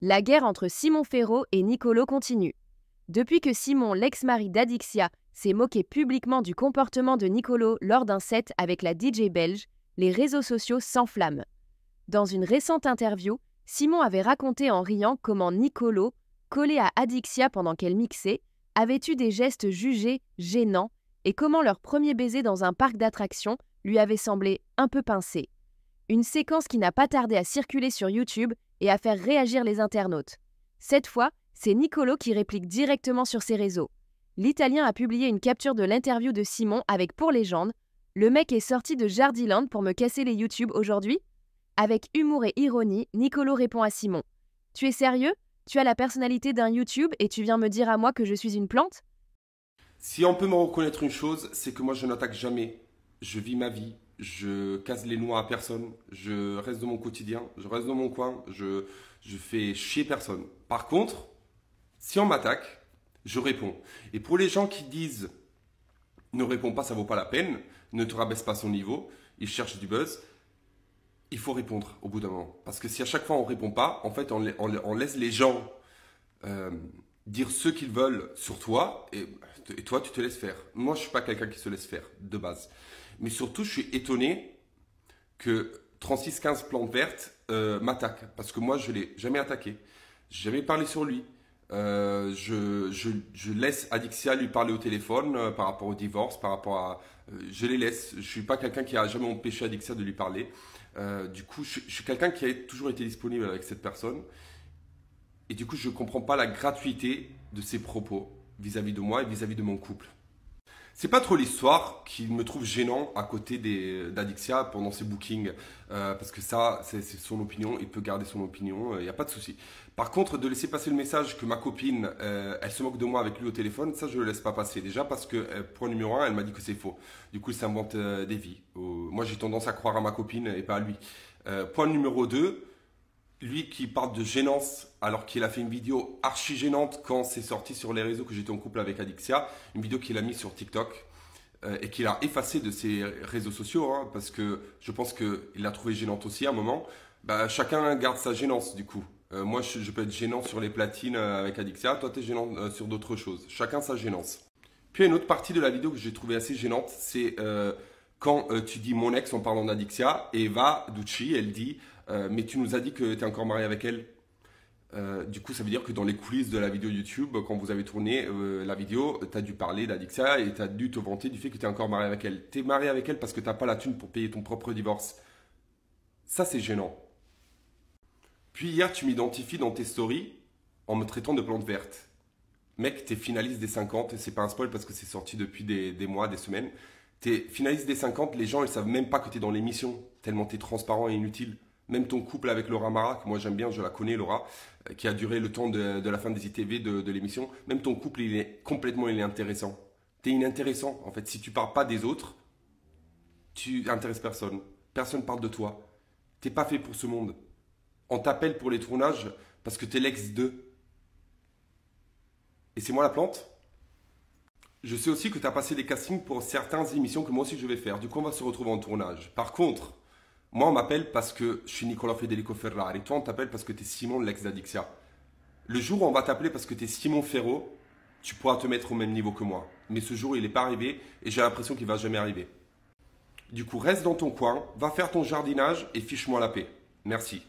La guerre entre Simon Ferro et Nicolo continue. Depuis que Simon, l'ex-mari d'Adixia, s'est moqué publiquement du comportement de Nicolo lors d'un set avec la DJ belge, les réseaux sociaux s'enflamment. Dans une récente interview, Simon avait raconté en riant comment Nicolo, collé à Adixia pendant qu'elle mixait, avait eu des gestes jugés gênants et comment leur premier baiser dans un parc d'attractions lui avait semblé un peu pincé. Une séquence qui n'a pas tardé à circuler sur YouTube et à faire réagir les internautes. Cette fois, c'est Nicolo qui réplique directement sur ses réseaux. L'Italien a publié une capture de l'interview de Simon avec pour légende « Le mec est sorti de Jardiland pour me casser les YouTube aujourd'hui ?» Avec humour et ironie, Nicolo répond à Simon « Tu es sérieux ? Tu as la personnalité d'un YouTube et tu viens me dire à moi que je suis une plante ?» Si on peut me reconnaître une chose, c'est que moi je n'attaque jamais. Je vis ma vie, je casse les noix à personne, je reste dans mon quotidien, je reste dans mon coin, je fais chier personne. Par contre, si on m'attaque, je réponds. Et pour les gens qui disent ne réponds pas, ça vaut pas la peine, ne te rabaisse pas son niveau, ils cherchent du buzz, il faut répondre au bout d'un moment. Parce que si à chaque fois on répond pas, en fait on laisse les gens dire ce qu'ils veulent sur toi et toi tu te laisses faire. Moi je suis pas quelqu'un qui se laisse faire de base. Mais surtout je suis étonné que 3615 plantes vertes m'attaque. Parce que moi je l'ai jamais attaqué. J'ai jamais parlé sur lui. Je laisse Adixia lui parler au téléphone par rapport au divorce, par rapport à... je les laisse. Je suis pas quelqu'un qui a jamais empêché Adixia de lui parler. Du coup, je suis quelqu'un qui a toujours été disponible avec cette personne. Et du coup, je ne comprends pas la gratuité de ses propos vis-à-vis de moi et vis-à-vis de mon couple. C'est pas trop l'histoire qui me trouve gênant à côté d'Adixia pendant ses bookings. Parce que ça, c'est son opinion. Il peut garder son opinion. Il n'y a pas de souci. Par contre, de laisser passer le message que ma copine, elle se moque de moi avec lui au téléphone, ça, je ne le laisse pas passer. Déjà parce que, point numéro 1, elle m'a dit que c'est faux. Du coup, il s'invente des vies. Moi, j'ai tendance à croire à ma copine et pas à lui. Point numéro 2, lui qui parle de gênance alors qu'il a fait une vidéo archi gênante quand c'est sorti sur les réseaux que j'étais en couple avec Adixia, une vidéo qu'il a mise sur TikTok et qu'il a effacée de ses réseaux sociaux hein, parce que je pense qu'il l'a trouvée gênante aussi à un moment. Bah, chacun garde sa gênance du coup. Moi je peux être gênant sur les platines avec Adixia, toi tu es gênant sur d'autres choses. Chacun sa gênance. Puis une autre partie de la vidéo que j'ai trouvée assez gênante, c'est quand tu dis mon ex en parlant d'Adixia, et Eva Ducci, elle dit mais tu nous as dit que tu es encore marié avec elle. Du coup, ça veut dire que dans les coulisses de la vidéo YouTube, quand vous avez tourné la vidéo, tu as dû parler d'Adixia et tu as dû te vanter du fait que tu es encore marié avec elle. Tu es marié avec elle parce que tu n'as pas la thune pour payer ton propre divorce. Ça, c'est gênant. Puis hier, tu m'identifies dans tes stories en me traitant de plante verte. Mec, tu es finaliste des 50, et c'est pas un spoil parce que c'est sorti depuis des mois, des semaines. Tu es finaliste des 50, les gens ils savent même pas que tu es dans l'émission, tellement tu es transparent et inutile. Même ton couple avec Laura Mara, que moi j'aime bien, je la connais Laura, qui a duré le temps de la fin des ITV de l'émission. Même ton couple, il est complètement inintéressant. Tu es inintéressant, en fait. Si tu parles pas des autres, tu n'intéresses personne. Personne parle de toi. T'es pas fait pour ce monde. On t'appelle pour les tournages parce que tu es l'ex d'eux. Et c'est moi la plante? Je sais aussi que tu as passé des castings pour certaines émissions que moi aussi je vais faire. Du coup, on va se retrouver en tournage. Par contre, moi, on m'appelle parce que je suis Nicolas Federico Ferrari. Toi, on t'appelle parce que tu es Simon, l'ex d'Adixia. Le jour où on va t'appeler parce que tu es Simon Ferro, tu pourras te mettre au même niveau que moi. Mais ce jour, il n'est pas arrivé et j'ai l'impression qu'il ne va jamais arriver. Du coup, reste dans ton coin, va faire ton jardinage et fiche-moi la paix. Merci.